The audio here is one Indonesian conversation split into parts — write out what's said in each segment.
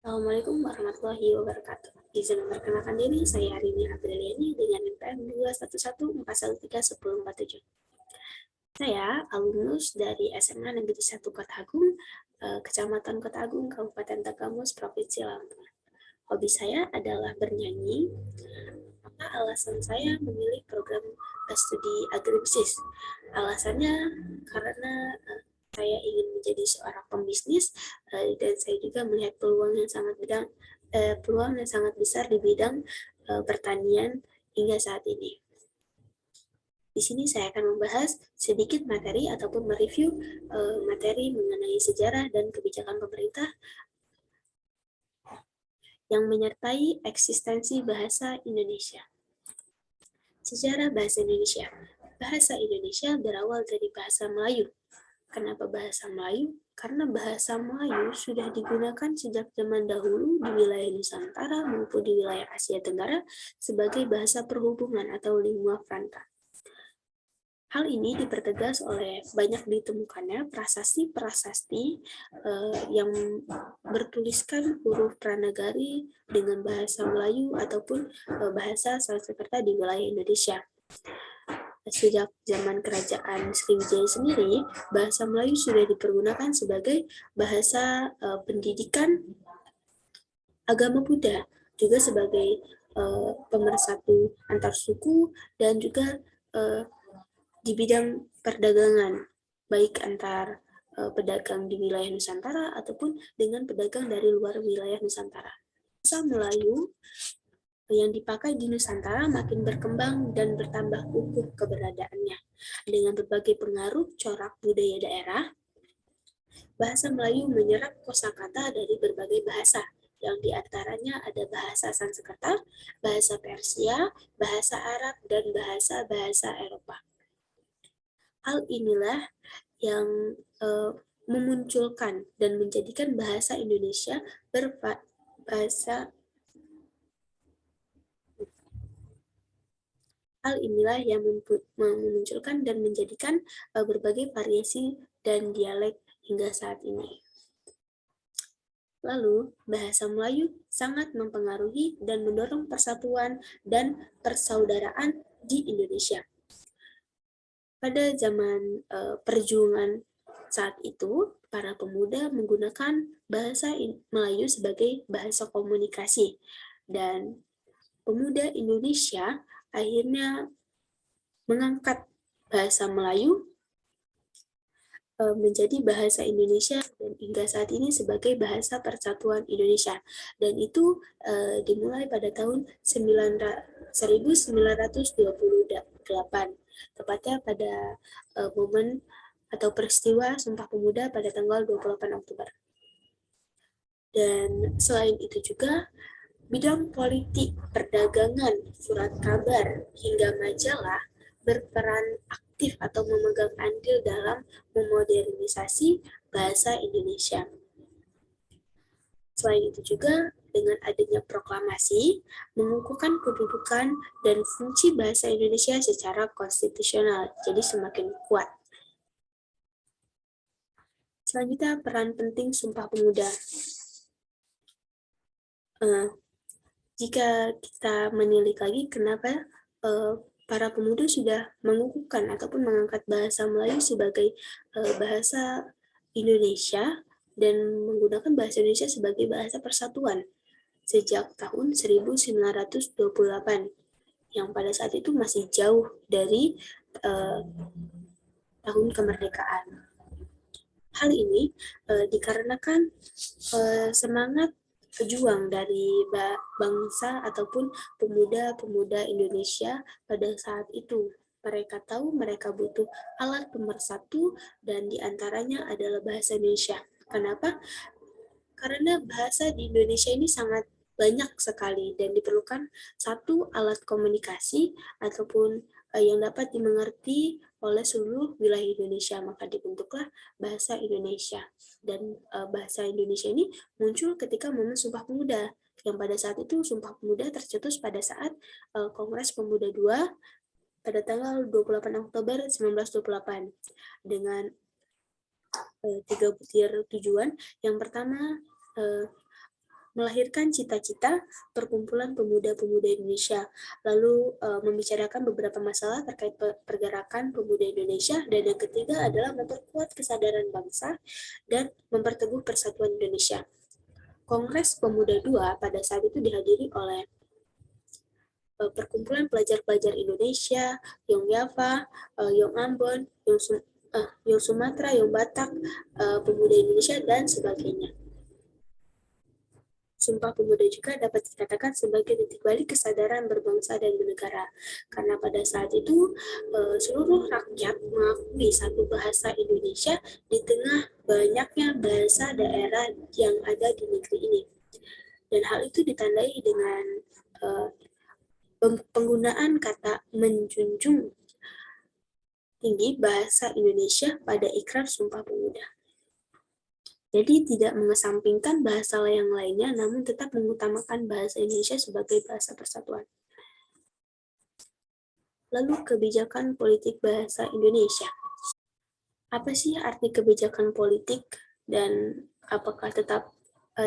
Assalamualaikum warahmatullahi wabarakatuh. Izin memperkenalkan diri, saya Arini Apriliani dengan NPM 21141311047. Saya alumnus dari SMA Negeri 1 Kota Agung, Kecamatan Kota Agung, Kabupaten Takamus, Provinsi Lampung. Hobi saya adalah bernyanyi. Apa alasan saya memilih program studi agribisnis? Alasannya karena saya ingin menjadi seorang pembisnis dan saya juga melihat peluang yang sangat besar di bidang pertanian hingga saat ini. Di sini saya akan membahas sedikit materi ataupun mereview materi mengenai sejarah dan kebijakan pemerintah yang menyertai eksistensi bahasa Indonesia. Sejarah bahasa Indonesia. Bahasa Indonesia berawal dari bahasa Melayu. Kenapa bahasa Melayu? Karena bahasa Melayu sudah digunakan sejak zaman dahulu di wilayah Nusantara maupun di wilayah Asia Tenggara sebagai bahasa perhubungan atau lingua franca. Hal ini dipertegas oleh banyak ditemukannya prasasti-prasasti yang bertuliskan huruf pranagari dengan bahasa Melayu ataupun bahasa Sanskerta di wilayah Indonesia. Sejak zaman kerajaan Sriwijaya sendiri, bahasa Melayu sudah dipergunakan sebagai bahasa pendidikan agama Buddha, juga sebagai pemersatu antar suku dan juga di bidang perdagangan, baik antar pedagang di wilayah Nusantara ataupun dengan pedagang dari luar wilayah Nusantara. Bahasa Melayu yang dipakai di Nusantara makin berkembang dan bertambah kukuh keberadaannya. Dengan berbagai pengaruh corak budaya daerah, bahasa Melayu menyerap kosakata dari berbagai bahasa, yang diantaranya ada bahasa Sanskerta, bahasa Persia, bahasa Arab, dan bahasa-bahasa Eropa. Hal inilah yang memunculkan dan menjadikan bahasa Indonesia Hal inilah yang memunculkan dan menjadikan berbagai variasi dan dialek hingga saat ini. Lalu, bahasa Melayu sangat mempengaruhi dan mendorong persatuan dan persaudaraan di Indonesia. Pada zaman perjuangan saat itu, para pemuda menggunakan bahasa Melayu sebagai bahasa komunikasi, dan pemuda Indonesia akhirnya mengangkat bahasa Melayu menjadi bahasa Indonesia dan hingga saat ini sebagai bahasa persatuan Indonesia. Dan itu dimulai pada tahun 1928, tepatnya pada momen atau peristiwa Sumpah Pemuda pada tanggal 28 Oktober. Dan selain itu juga, bidang politik, perdagangan, surat kabar, hingga majalah berperan aktif atau memegang andil dalam memodernisasi bahasa Indonesia. Selain itu juga, dengan adanya proklamasi, mengukuhkan kedudukan dan fungsi bahasa Indonesia secara konstitusional, jadi semakin kuat. Selanjutnya, peran penting Sumpah Pemuda. Jika kita menilik lagi kenapa para pemuda sudah mengukuhkan ataupun mengangkat bahasa Melayu sebagai bahasa Indonesia dan menggunakan bahasa Indonesia sebagai bahasa persatuan sejak tahun 1928, yang pada saat itu masih jauh dari tahun kemerdekaan. Hal ini dikarenakan semangat pejuang dari bangsa ataupun pemuda-pemuda Indonesia pada saat itu. Mereka tahu mereka butuh alat pemersatu dan diantaranya adalah bahasa Indonesia. Kenapa? Karena bahasa di Indonesia ini sangat banyak sekali dan diperlukan satu alat komunikasi ataupun yang dapat dimengerti oleh seluruh wilayah Indonesia, maka dibentuklah bahasa Indonesia. Dan bahasa Indonesia ini muncul ketika momen Sumpah Pemuda, yang pada saat itu Sumpah Pemuda tercetus pada saat Kongres Pemuda II pada tanggal 28 Oktober 1928 dengan 3 butir tujuan. Yang pertama, melahirkan cita-cita perkumpulan pemuda-pemuda Indonesia, lalu membicarakan beberapa masalah terkait pergerakan pemuda Indonesia, dan yang ketiga adalah memperkuat kesadaran bangsa dan memperteguh persatuan Indonesia. Kongres Pemuda II pada saat itu dihadiri oleh perkumpulan pelajar-pelajar Indonesia, Yong Yava, Yong Ambon, Yong Sumatera, Yong Batak, pemuda Indonesia, dan sebagainya. Sumpah Pemuda juga dapat dikatakan sebagai titik balik kesadaran berbangsa dan bernegara. Karena pada saat itu, seluruh rakyat mengakui satu bahasa Indonesia di tengah banyaknya bahasa daerah yang ada di negeri ini. Dan hal itu ditandai dengan penggunaan kata menjunjung tinggi bahasa Indonesia pada Ikrar Sumpah Pemuda. Jadi tidak mengesampingkan bahasa yang lainnya, namun tetap mengutamakan bahasa Indonesia sebagai bahasa persatuan. Lalu kebijakan politik bahasa Indonesia. Apa sih arti kebijakan politik dan apakah tetap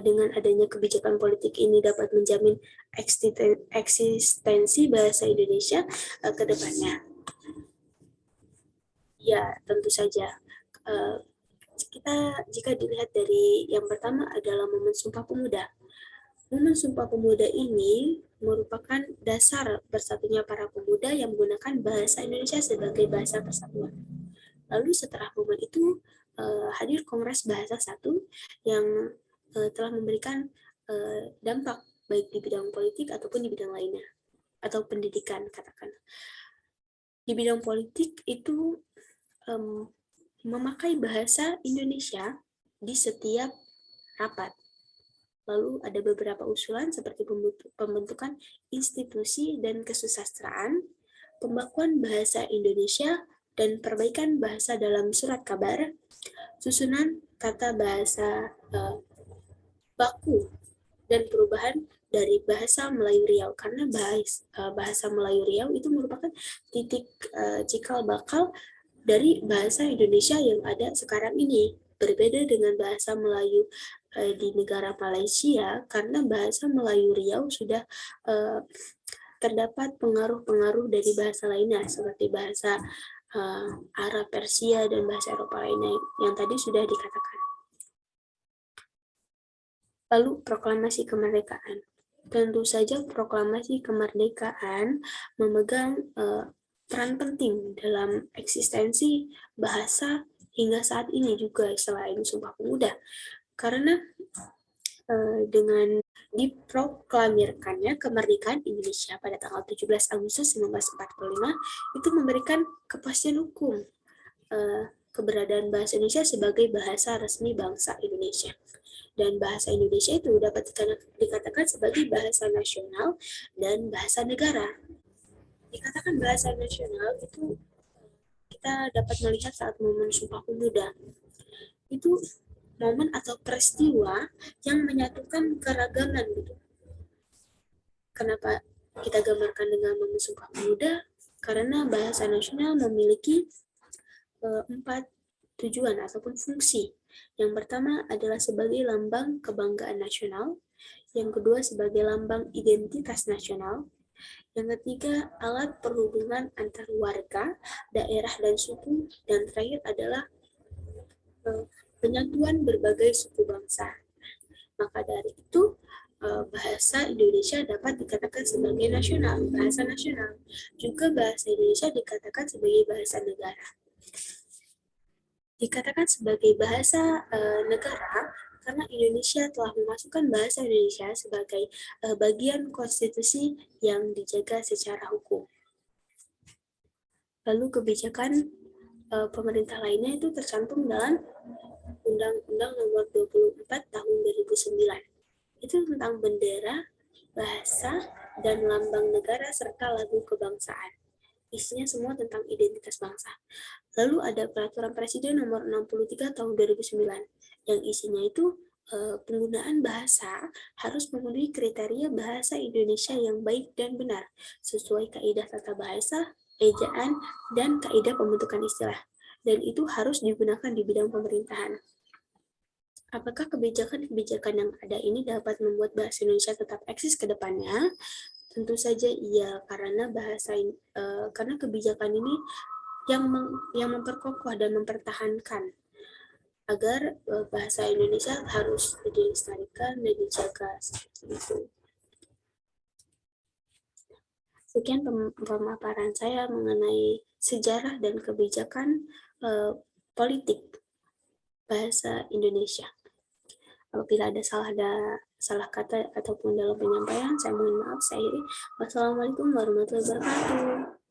dengan adanya kebijakan politik ini dapat menjamin eksistensi bahasa Indonesia ke depannya? Ya, tentu saja. Jika dilihat dari yang pertama adalah Momen Sumpah Pemuda. Momen Sumpah Pemuda ini merupakan dasar bersatunya para pemuda yang menggunakan bahasa Indonesia sebagai bahasa persatuan. Lalu setelah momen itu hadir Kongres Bahasa Satu yang telah memberikan dampak baik di bidang politik ataupun di bidang lainnya, atau pendidikan katakan. Di bidang politik itu memakai bahasa Indonesia di setiap rapat. Lalu ada beberapa usulan seperti pembentukan institusi dan kesusastraan, pembakuan bahasa Indonesia, dan perbaikan bahasa dalam surat kabar, susunan tata bahasa baku, dan perubahan dari bahasa Melayu Riau. Karena bahasa Melayu Riau itu merupakan titik cikal bakal dari bahasa Indonesia yang ada sekarang ini. Berbeda dengan bahasa Melayu di negara Malaysia, karena bahasa Melayu Riau sudah terdapat pengaruh-pengaruh dari bahasa lainnya, seperti bahasa Arab, Persia, dan bahasa Eropa lainnya yang tadi sudah dikatakan. Lalu proklamasi kemerdekaan. Tentu saja proklamasi kemerdekaan memegang peran penting dalam eksistensi bahasa hingga saat ini juga selain Sumpah Pemuda. Karena dengan diproklamirkannya kemerdekaan Indonesia pada tanggal 17 Agustus 1945 itu memberikan kepastian hukum keberadaan bahasa Indonesia sebagai bahasa resmi bangsa Indonesia. Dan bahasa Indonesia itu dapat dikatakan sebagai bahasa nasional dan bahasa negara. Dikatakan bahasa nasional itu kita dapat melihat saat momen Sumpah Pemuda. Itu momen atau peristiwa yang menyatukan keragaman gitu. Kenapa kita gambarkan dengan momen Sumpah Pemuda? Karena bahasa nasional memiliki 4 tujuan ataupun fungsi. Yang pertama adalah sebagai lambang kebanggaan nasional, yang kedua sebagai lambang identitas nasional, yang ketiga alat perhubungan antar warga, daerah, dan suku, dan terakhir adalah penyatuan berbagai suku bangsa. Maka dari itu, bahasa Indonesia dapat dikatakan sebagai nasional, bahasa nasional. Juga bahasa Indonesia dikatakan sebagai bahasa negara. Dikatakan sebagai bahasa negara karena Indonesia telah memasukkan bahasa Indonesia sebagai bagian konstitusi yang dijaga secara hukum. Lalu kebijakan pemerintah lainnya itu tercantum dalam Undang-Undang Nomor 24 Tahun 2009. Itu tentang bendera, bahasa, dan lambang negara serta lagu kebangsaan. Isinya semua tentang identitas bangsa. Lalu ada Peraturan Presiden Nomor 63 Tahun 2009 yang isinya itu penggunaan bahasa harus memenuhi kriteria bahasa Indonesia yang baik dan benar sesuai kaidah tata bahasa, ejaan, dan kaidah pembentukan istilah. Dan itu harus digunakan di bidang pemerintahan. Apakah kebijakan-kebijakan yang ada ini dapat membuat bahasa Indonesia tetap eksis ke depannya? Tentu saja iya, karena kebijakan ini yang memperkokoh dan mempertahankan agar bahasa Indonesia harus dilestarikan dan dijaga seperti itu. Sekian pemaparan saya mengenai sejarah dan kebijakan politik bahasa Indonesia. Apabila ada salah kata ataupun dalam penyampaian, saya mohon maaf. Saya akhiri. Wassalamualaikum warahmatullahi wabarakatuh.